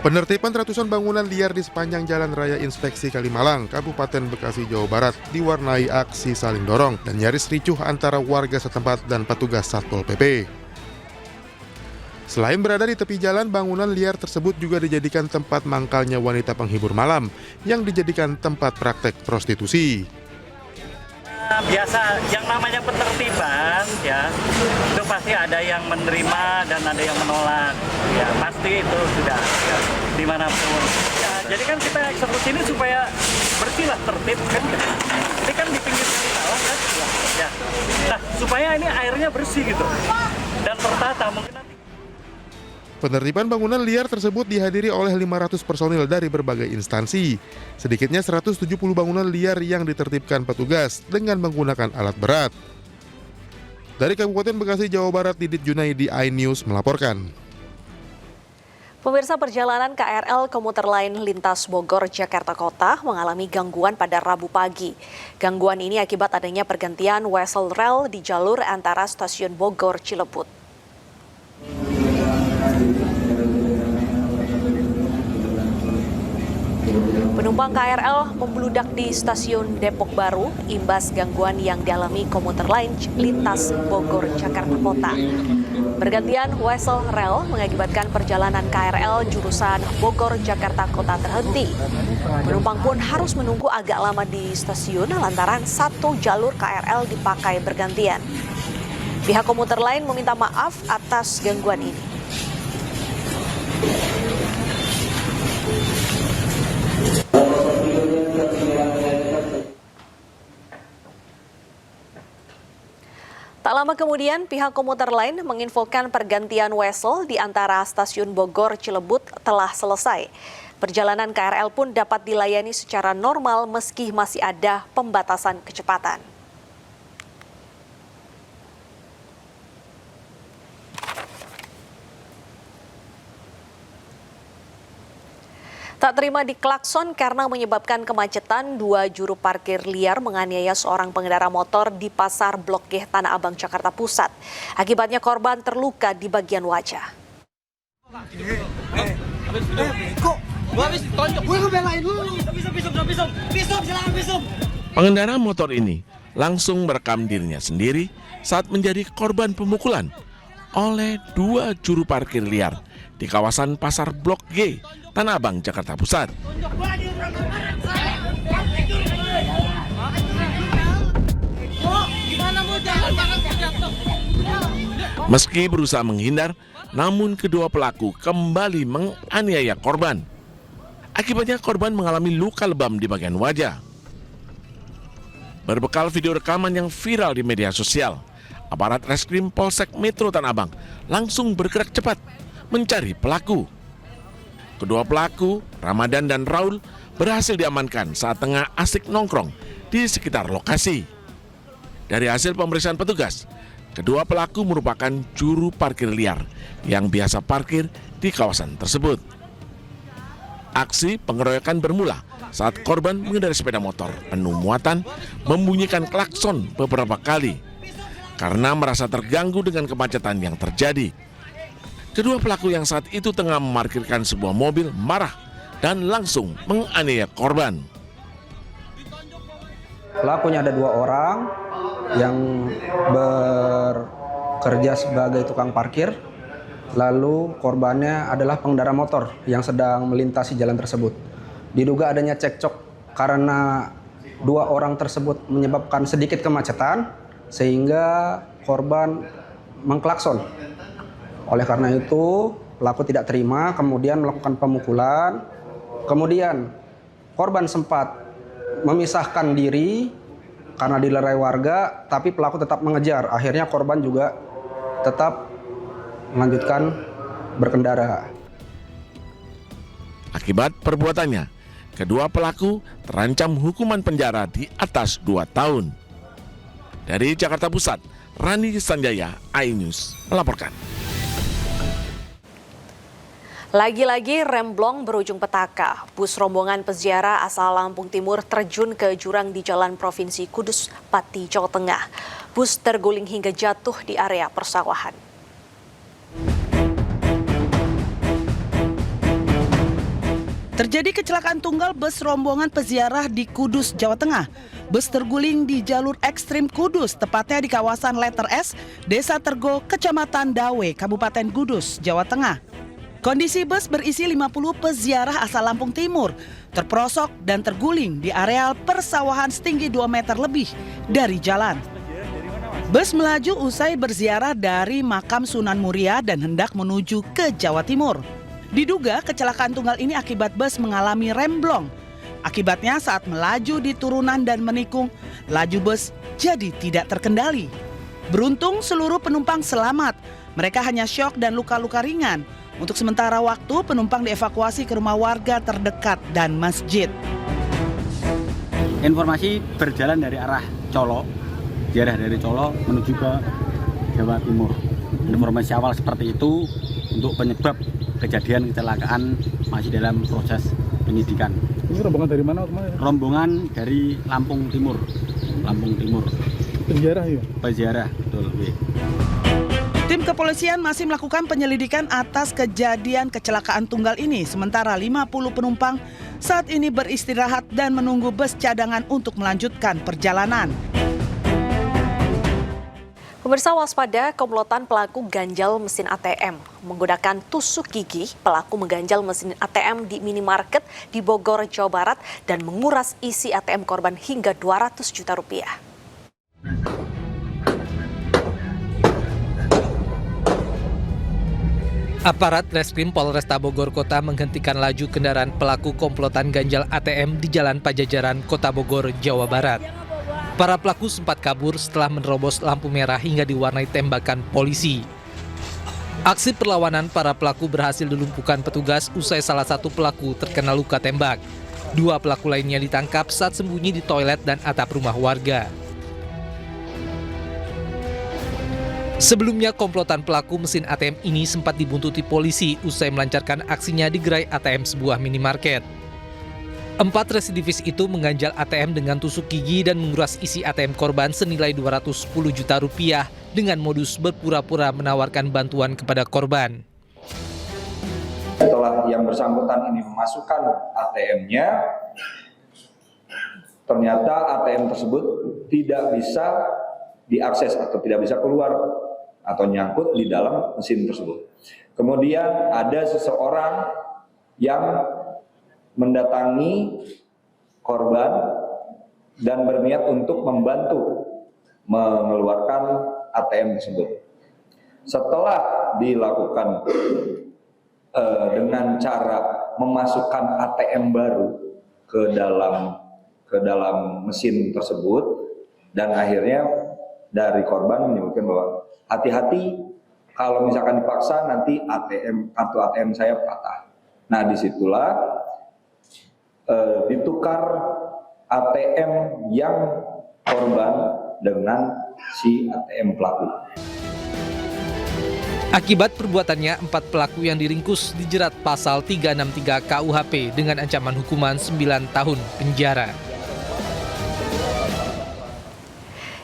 Penertiban ratusan bangunan liar di sepanjang Jalan Raya Inspeksi Kalimalang, Kabupaten Bekasi, Jawa Barat diwarnai aksi saling dorong dan nyaris ricuh antara warga setempat dan petugas Satpol PP. Selain berada di tepi jalan, bangunan liar tersebut juga dijadikan tempat mangkalnya wanita penghibur malam yang dijadikan tempat praktek prostitusi. Biasa yang namanya penertiban ya, itu pasti ada yang menerima dan ada yang menolak ya, pasti itu sudah ya, dimanapun ya, jadi kan kita eksekusi ini supaya bersih lah, tertib kan ya. Ini kan di pinggir kali kan ya. Nah supaya ini airnya bersih gitu dan tertata. Mungkin nanti Penertiban bangunan liar tersebut dihadiri oleh 500 personil dari berbagai instansi. Sedikitnya 170 bangunan liar yang ditertibkan petugas dengan menggunakan alat berat. Dari Kabupaten Bekasi, Jawa Barat, Didit Junaidi, iNews melaporkan. Pemirsa, perjalanan KRL komuter lain lintas Bogor, Jakarta Kota mengalami gangguan pada Rabu pagi. Gangguan ini akibat adanya pergantian wesel rel di jalur antara stasiun Bogor Cileput. Penumpang KRL membludak di stasiun Depok Baru imbas gangguan yang dialami komuter lain lintas Bogor, Jakarta Kota. Pergantian wesel rel mengakibatkan perjalanan KRL jurusan Bogor, Jakarta Kota terhenti. Penumpang pun harus menunggu agak lama di stasiun lantaran satu jalur KRL dipakai bergantian. Pihak komuter lain meminta maaf atas gangguan ini. Tak lama kemudian, pihak komuter lain menginfokan pergantian wesel di antara stasiun Bogor Cilebut telah selesai. Perjalanan KRL pun dapat dilayani secara normal meski masih ada pembatasan kecepatan. Tak terima diklakson karena menyebabkan kemacetan, dua juru parkir liar menganiaya seorang pengendara motor di Pasar Blok G Tanah Abang, Jakarta Pusat. Akibatnya korban terluka di bagian wajah. Pengendara motor ini langsung merekam dirinya sendiri saat menjadi korban pemukulan oleh dua juru parkir liar di kawasan Pasar Blok G, Tanah Abang, Jakarta Pusat. Meski berusaha menghindar, namun kedua pelaku kembali menganiaya korban. Akibatnya korban mengalami luka lebam di bagian wajah. Berbekal video rekaman yang viral di media sosial, aparat Reskrim Polsek Metro Tanah Abang langsung bergerak cepat mencari pelaku. Kedua pelaku, Ramadan dan Raul, berhasil diamankan saat tengah asik nongkrong di sekitar lokasi. Dari hasil pemeriksaan petugas, kedua pelaku merupakan juru parkir liar yang biasa parkir di kawasan tersebut. Aksi pengeroyokan bermula saat korban mengendarai sepeda motor penuh muatan membunyikan klakson beberapa kali karena merasa terganggu dengan kemacetan yang terjadi. Kedua pelaku yang saat itu tengah memarkirkan sebuah mobil marah dan langsung menganiaya korban. Pelakunya ada dua orang yang bekerja sebagai tukang parkir, lalu korbannya adalah pengendara motor yang sedang melintasi jalan tersebut. Diduga adanya cekcok karena dua orang tersebut menyebabkan sedikit kemacetan sehingga korban mengklakson. Oleh karena itu, pelaku tidak terima, kemudian melakukan pemukulan. Kemudian, korban sempat memisahkan diri karena dilerai warga, tapi pelaku tetap mengejar. Akhirnya korban juga tetap melanjutkan berkendara. Akibat perbuatannya, kedua pelaku terancam hukuman penjara di atas 2 tahun. Dari Jakarta Pusat, Rani Sanjaya, iNews melaporkan. Lagi-lagi remblong berujung petaka. Bus rombongan peziarah asal Lampung Timur terjun ke jurang di Jalan Provinsi Kudus, Pati, Jawa Tengah. Bus terguling hingga jatuh di area persawahan. Terjadi kecelakaan tunggal bus rombongan peziarah di Kudus, Jawa Tengah. Bus terguling di jalur ekstrim Kudus, tepatnya di kawasan Letter S, Desa Tergo, Kecamatan Dawe, Kabupaten Kudus, Jawa Tengah. Kondisi bus berisi 50 peziarah asal Lampung Timur, terperosok dan terguling di areal persawahan setinggi 2 meter lebih dari jalan. Bus melaju usai berziarah dari makam Sunan Muria dan hendak menuju ke Jawa Timur. Diduga kecelakaan tunggal ini akibat bus mengalami remblong. Akibatnya saat melaju di turunan dan menikung, laju bus jadi tidak terkendali. Beruntung seluruh penumpang selamat. Mereka hanya syok dan luka-luka ringan. Untuk sementara waktu penumpang dievakuasi ke rumah warga terdekat dan masjid. Informasi berjalan dari arah Colo, ziarah dari Colo menuju ke Jawa Timur. Informasi awal seperti itu. Untuk penyebab kejadian kecelakaan masih dalam proses penyidikan. Ini rombongan dari mana kemarin? Rombongan dari Lampung Timur. Lampung Timur. Peziarah ya? Peziarah, betul. Tim kepolisian masih melakukan penyelidikan atas kejadian kecelakaan tunggal ini. Sementara 50 penumpang saat ini beristirahat dan menunggu bus cadangan untuk melanjutkan perjalanan. Pemirsa, waspada komplotan pelaku ganjal mesin ATM. Menggunakan tusuk gigi, pelaku mengganjal mesin ATM di minimarket di Bogor, Jawa Barat dan menguras isi ATM korban hingga 200 juta rupiah. Aparat Reskrim Polresta Bogor Kota menghentikan laju kendaraan pelaku komplotan ganjal ATM di Jalan Pajajaran, Kota Bogor, Jawa Barat. Para pelaku sempat kabur setelah menerobos lampu merah hingga diwarnai tembakan polisi. Aksi perlawanan para pelaku berhasil dilumpuhkan petugas usai salah satu pelaku terkena luka tembak. 2 pelaku lainnya ditangkap saat sembunyi di toilet dan atap rumah warga. Sebelumnya, komplotan pelaku mesin ATM ini sempat dibuntuti polisi usai melancarkan aksinya di gerai ATM sebuah minimarket. 4 residivis itu mengganjal ATM dengan tusuk gigi dan menguras isi ATM korban senilai 210 juta rupiah dengan modus berpura-pura menawarkan bantuan kepada korban. Setelah yang bersangkutan ini memasukkan ATM-nya, ternyata ATM tersebut tidak bisa diakses atau tidak bisa keluar atau nyangkut di dalam mesin tersebut. Kemudian ada seseorang yang mendatangi korban dan berniat untuk membantu mengeluarkan ATM tersebut. Setelah dilakukan dengan cara memasukkan ATM baru ke dalam mesin tersebut, dan akhirnya dari korban menyebutkan bahwa hati-hati kalau misalkan dipaksa nanti kartu ATM saya patah. Nah, disitulah ditukar ATM yang korban dengan si ATM pelaku. Akibat perbuatannya, 4 pelaku yang diringkus dijerat pasal 363 KUHP dengan ancaman hukuman 9 tahun penjara.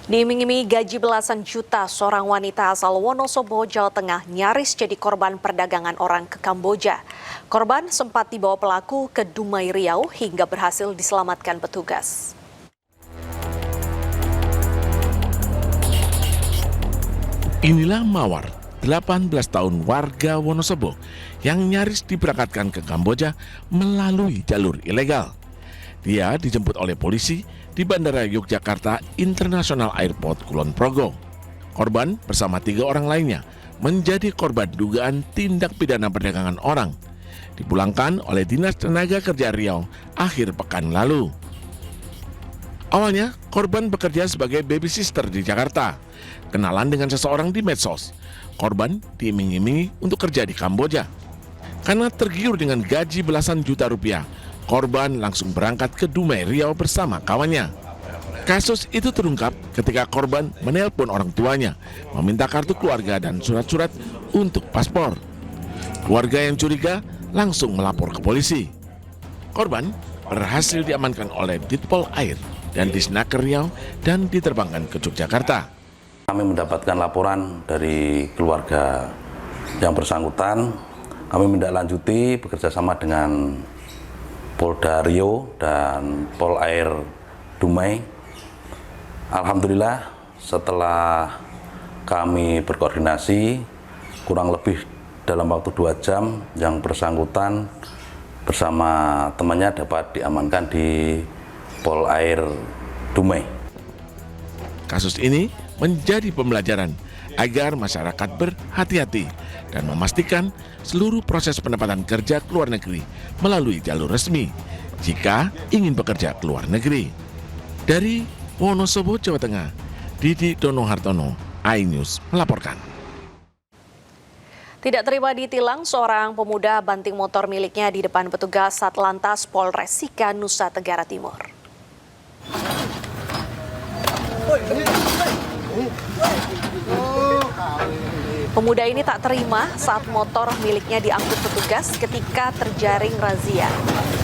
Diiming-imingi gaji belasan juta, seorang wanita asal Wonosobo, Jawa Tengah nyaris jadi korban perdagangan orang ke Kamboja. Korban sempat dibawa pelaku ke Dumai, Riau hingga berhasil diselamatkan petugas. Inilah Mawar, 18 tahun warga Wonosobo yang nyaris diberangkatkan ke Kamboja melalui jalur ilegal. Dia dijemput oleh polisi di Bandara Yogyakarta International Airport Kulon Progo. Korban bersama 3 orang lainnya menjadi korban dugaan tindak pidana perdagangan orang. Dipulangkan oleh Dinas Tenaga Kerja Riau akhir pekan lalu. Awalnya, korban bekerja sebagai baby sister di Jakarta. Kenalan dengan seseorang di medsos. Korban diiming-imingi untuk kerja di Kamboja. Karena tergiur dengan gaji belasan juta rupiah, korban langsung berangkat ke Dumai, Riau bersama kawannya. Kasus itu terungkap ketika korban menelpon orang tuanya, meminta kartu keluarga dan surat-surat untuk paspor. Keluarga yang curiga langsung melapor ke polisi. Korban berhasil diamankan oleh Ditpol Air dan Disnaker Riau dan diterbangkan ke Yogyakarta. Kami mendapatkan laporan dari keluarga yang bersangkutan. Kami menindaklanjuti bekerjasama dengan Polda Riau dan Pol Air Dumai. Alhamdulillah setelah kami berkoordinasi kurang lebih dalam waktu 2 jam yang bersangkutan bersama temannya dapat diamankan di Pol Air Dumai. Kasus ini menjadi pembelajaran agar masyarakat berhati-hati dan memastikan seluruh proses penempatan kerja ke luar negeri melalui jalur resmi jika ingin bekerja ke luar negeri. Dari Wonosobo, Jawa Tengah, Didi Dono Hartono, iNews melaporkan. Tidak terima ditilang, seorang pemuda banting motor miliknya di depan petugas Satlantas Polres Sika, Nusa Tenggara Timur. Pemuda ini tak terima saat motor miliknya diangkut petugas ketika terjaring razia.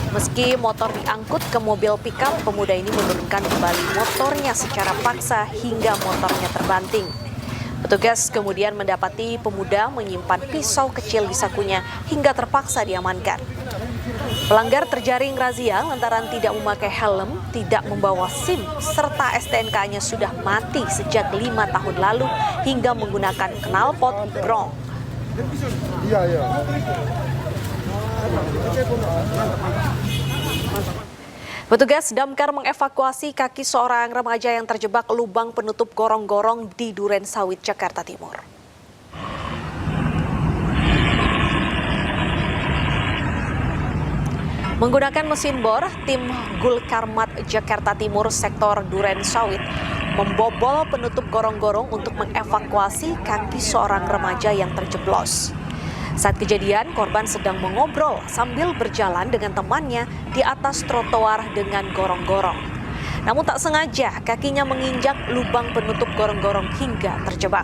Meski motor diangkut ke mobil pickup, pemuda ini menurunkan kembali motornya secara paksa hingga motornya terbanting. Petugas kemudian mendapati pemuda menyimpan pisau kecil di sakunya hingga terpaksa diamankan. Pelanggar terjaring razia lantaran tidak memakai helm, tidak membawa SIM, serta STNK-nya sudah mati sejak 5 tahun lalu hingga menggunakan knalpot brong. Petugas damkar mengevakuasi kaki seorang remaja yang terjebak lubang penutup gorong-gorong di Duren Sawit, Jakarta Timur. Menggunakan mesin bor, tim Gulkarmat Jakarta Timur sektor Duren Sawit membobol penutup gorong-gorong untuk mengevakuasi kaki seorang remaja yang terjeblos. Saat kejadian, korban sedang mengobrol sambil berjalan dengan temannya di atas trotoar dengan gorong-gorong. Namun tak sengaja kakinya menginjak lubang penutup gorong-gorong hingga terjebak.